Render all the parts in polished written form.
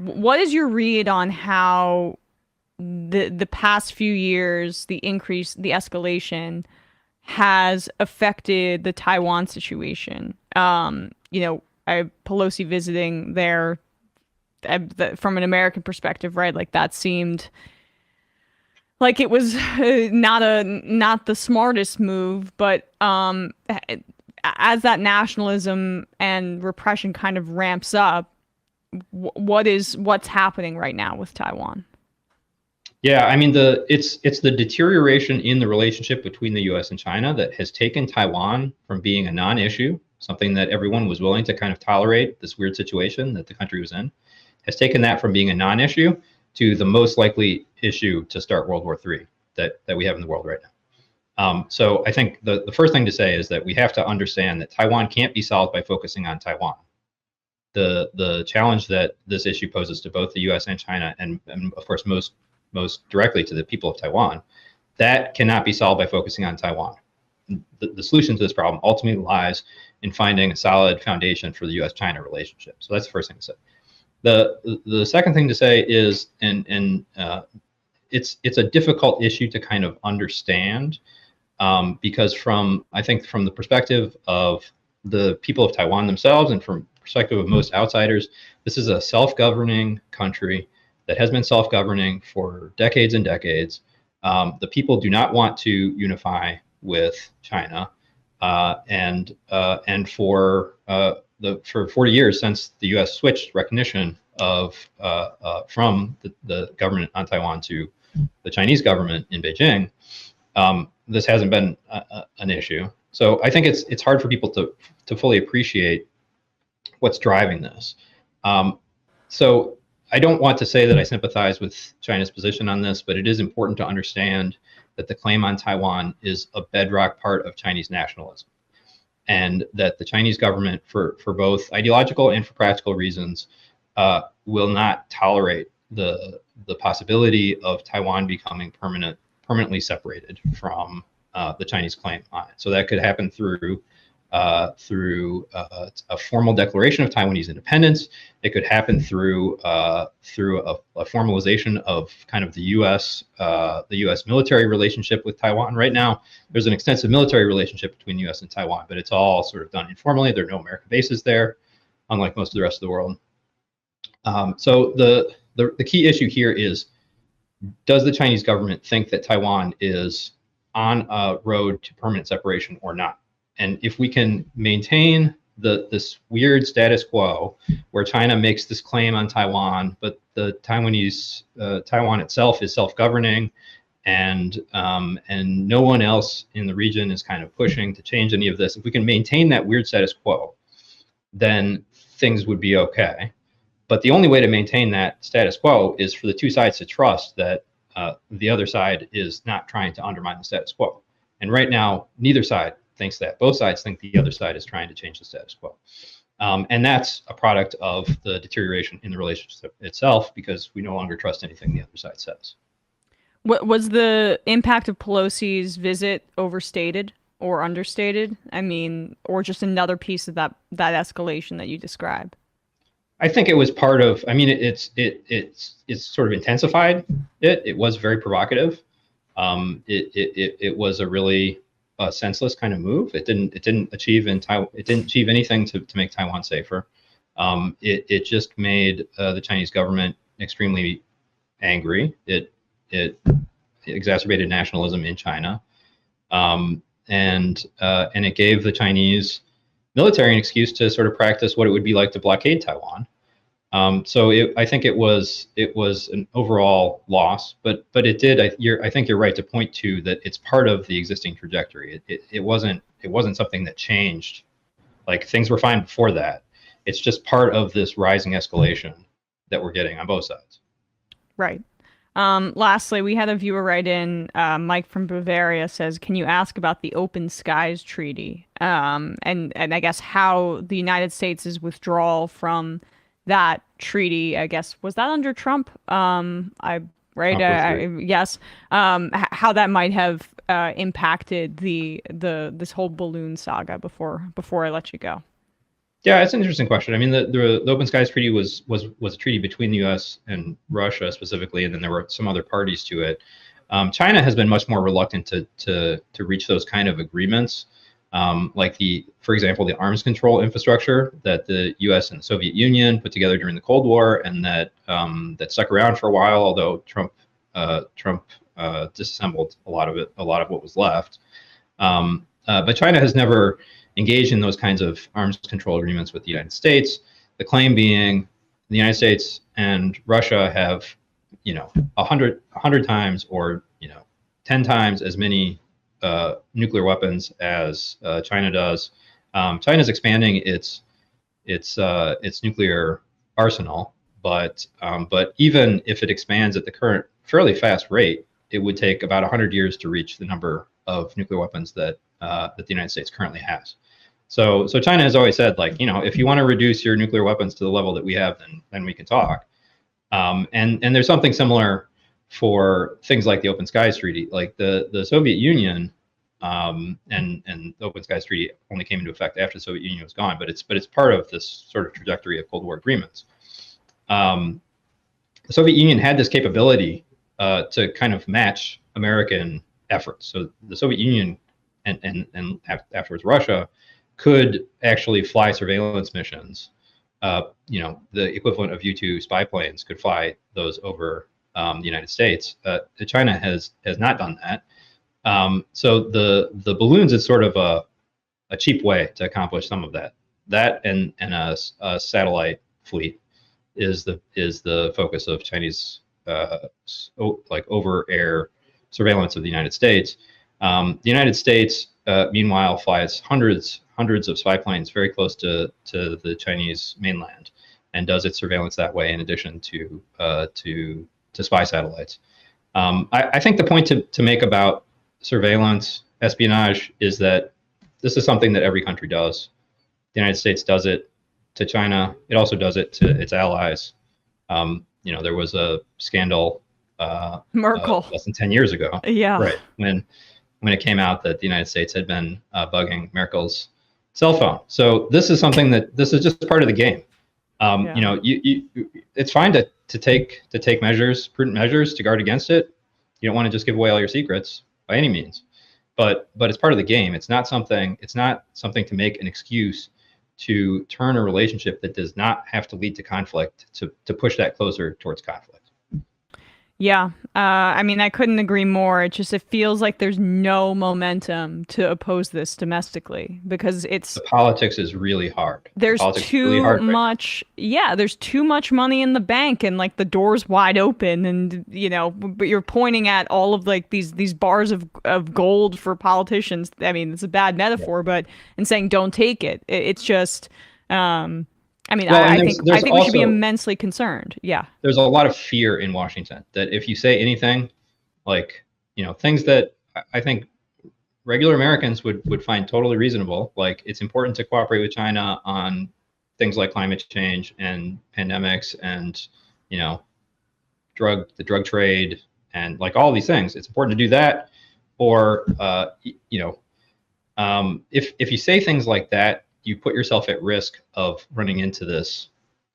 What is your read on how the past few years, the increase, the escalation has affected the Taiwan situation? Pelosi visiting there from an American perspective, right? Like that seemed like it was not the smartest move, but as that nationalism and repression kind of ramps up, what's happening right now with Taiwan? Yeah, I mean it's the deterioration in the relationship between the U.S. and China that has taken Taiwan from being a non-issue, something that everyone was willing to kind of tolerate, this weird situation that the country was in, has taken that from being a non-issue to the most likely issue to start World War III that we have in the world right now. So I think the first thing to say is that we have to understand that Taiwan can't be solved by focusing on Taiwan. The challenge that this issue poses to both the U.S. and China, and of course most directly to the people of Taiwan, that cannot be solved by focusing on Taiwan. The solution to this problem ultimately lies in finding a solid foundation for the U.S.-China relationship. So that's the first thing to say. The second thing to say is, it's a difficult issue to kind of understand because I think from the perspective of the people of Taiwan themselves and from the perspective of most outsiders, this is a self-governing country that has been self-governing for decades and decades. The people do not want to unify with China, and for 40 years since the U.S. switched recognition of from the government on Taiwan to the Chinese government in Beijing, this hasn't been an issue. So I think it's hard for people to fully appreciate what's driving this. So I don't want to say that I sympathize with China's position on this, but it is important to understand that the claim on Taiwan is a bedrock part of Chinese nationalism, and that the Chinese government, for both ideological and for practical reasons, will not tolerate the possibility of Taiwan becoming permanently separated from the Chinese claim on it. So that could happen through a formal declaration of Taiwanese independence. It could happen through a formalization of kind of the U.S. Military relationship with Taiwan. Right now, there's an extensive military relationship between the U.S. and Taiwan, but it's all sort of done informally. There are no American bases there, unlike most of the rest of the world. So the key issue here is, does the Chinese government think that Taiwan is on a road to permanent separation or not? And if we can maintain this weird status quo where China makes this claim on Taiwan, but the Taiwan itself is self-governing, and no one else in the region is kind of pushing to change any of this. If we can maintain that weird status quo, then things would be okay. But the only way to maintain that status quo is for the two sides to trust that the other side is not trying to undermine the status quo. And right now, neither side thinks that. Both sides think the other side is trying to change the status quo. And that's a product of the deterioration in the relationship itself, because we no longer trust anything the other side says. What was the impact of Pelosi's visit overstated or understated? I mean, or just another piece of that escalation that you described? I think it was part of. I mean, it's sort of intensified. It was very provocative. It was a really senseless kind of move. It didn't achieve anything to make Taiwan safer. It just made the Chinese government extremely angry. It exacerbated nationalism in China, and it gave the Chinese military an excuse to sort of practice what it would be like to blockade Taiwan. So I think it was an overall loss, but it did. I think you're right to point to that it's part of the existing trajectory. It wasn't something that changed. Like, things were fine before that. It's just part of this rising escalation that we're getting on both sides. Right. Lastly, we had a viewer write in. Mike from Bavaria says, "Can you ask about the Open Skies Treaty and I guess how the United States' withdrawal from that treaty? I guess was that under Trump? Yes. How that might have impacted this whole balloon saga before I let you go." Yeah, it's an interesting question. I mean, the Open Skies Treaty was a treaty between the U.S. and Russia specifically, and then there were some other parties to it. China has been much more reluctant to reach those kind of agreements, like for example, the arms control infrastructure that the U.S. and the Soviet Union put together during the Cold War, and that stuck around for a while, although Trump disassembled a lot of what was left. But China has never engaged in those kinds of arms control agreements with the United States. The claim being the United States and Russia have, 100 times or 10 times as many nuclear weapons as China does. China's expanding its nuclear arsenal, but even if it expands at the current fairly fast rate, it would take about 100 years to reach the number of nuclear weapons that the United States currently has. So China has always said, like, if you want to reduce your nuclear weapons to the level that we have, then we can talk. And there's something similar for things like the Open Skies Treaty. Like the Soviet Union, and the Open Skies Treaty only came into effect after the Soviet Union was gone, but it's part of this sort of trajectory of Cold War agreements. The Soviet Union had this capability to kind of match American efforts. So the Soviet Union and afterwards Russia could actually fly surveillance missions. The equivalent of U-2 spy planes could fly those over the United States. China has not done that. So the balloons is sort of a cheap way to accomplish some of that. That and a satellite fleet is the focus of Chinese like over air surveillance of the United States. The United States, meanwhile, flies hundreds of spy planes very close to the Chinese mainland, and does its surveillance that way in addition to spy satellites. I think the point to make about surveillance espionage is that this is something that every country does. The United States does it to China. It also does it to its allies. There was a scandal Merkel less than 10 years ago, yeah, right, when it came out that the United States had been bugging Merkel's cell phone. So this is something this is just part of the game. Yeah. It's fine to take prudent measures to guard against it. You don't want to just give away all your secrets by any means, but it's part of the game. It's not something to make an excuse to turn a relationship that does not have to lead to conflict to push that closer towards conflict. Yeah. I mean, I couldn't agree more. It feels like there's no momentum to oppose this domestically because the politics is really hard. There's too much. Yeah, there's too much money in the bank and like the door's wide open, and but you're pointing at all of like these bars of gold for politicians. I mean, it's a bad metaphor, but and saying don't take it. It's just I mean, well, I think we should be immensely concerned. Yeah. There's a lot of fear in Washington that if you say anything like, things that I think regular Americans would find totally reasonable, like it's important to cooperate with China on things like climate change and pandemics and, the drug trade and like all these things. It's important to do that. Or, if you say things like that, you put yourself at risk of running into this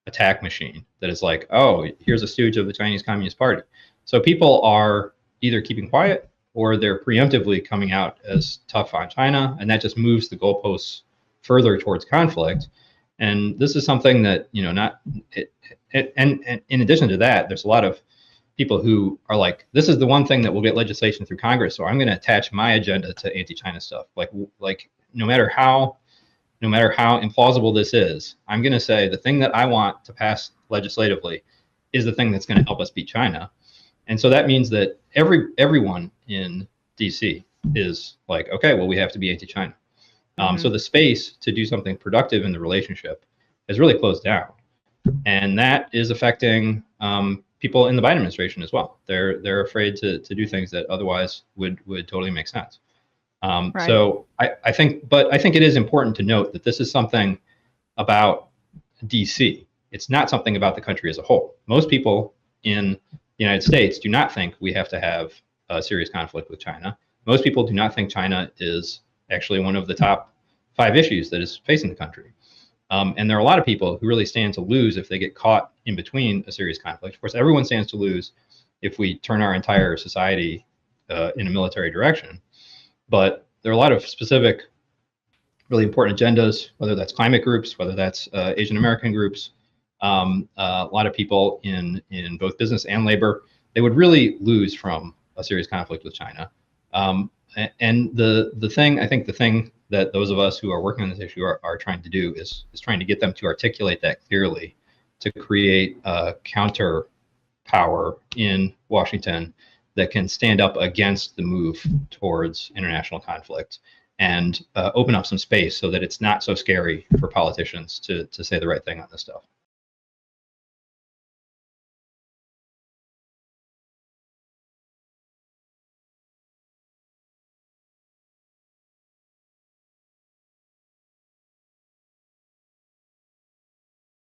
attack machine that is like, oh, here's a stooge of the Chinese Communist Party. So people are either keeping quiet or they're preemptively coming out as tough on China, and that just moves the goalposts further towards conflict. And this is something that, and in addition to that, there's a lot of people who are like, this is the one thing that will get legislation through Congress, so I'm going to attach my agenda to anti-China stuff. Like no matter how implausible this is, I'm going to say the thing that I want to pass legislatively is the thing that's going to help us beat China. And so that means that everyone in DC is like, okay, well, we have to be anti-China. So the space to do something productive in the relationship has really closed down. And that is affecting people in the Biden administration as well. They're afraid to do things that otherwise would totally make sense. Right. So I think it is important to note that this is something about DC. It's not something about the country as a whole. Most people in the United States do not think we have to have a serious conflict with China. Most people do not think China is actually one of the top 5 issues that is facing the country. And there are a lot of people who really stand to lose if they get caught in between a serious conflict. Of course, everyone stands to lose if we turn our entire society in a military direction. But there are a lot of specific, really important agendas, whether that's climate groups, whether that's Asian American groups, a lot of people in both business and labor. They would really lose from a serious conflict with China. And the thing, I think the thing that those of us who are working on this issue are trying to do is trying to get them to articulate that clearly, to create a counter power in Washington that can stand up against the move towards international conflict and open up some space so that it's not so scary for politicians to say the right thing on this stuff.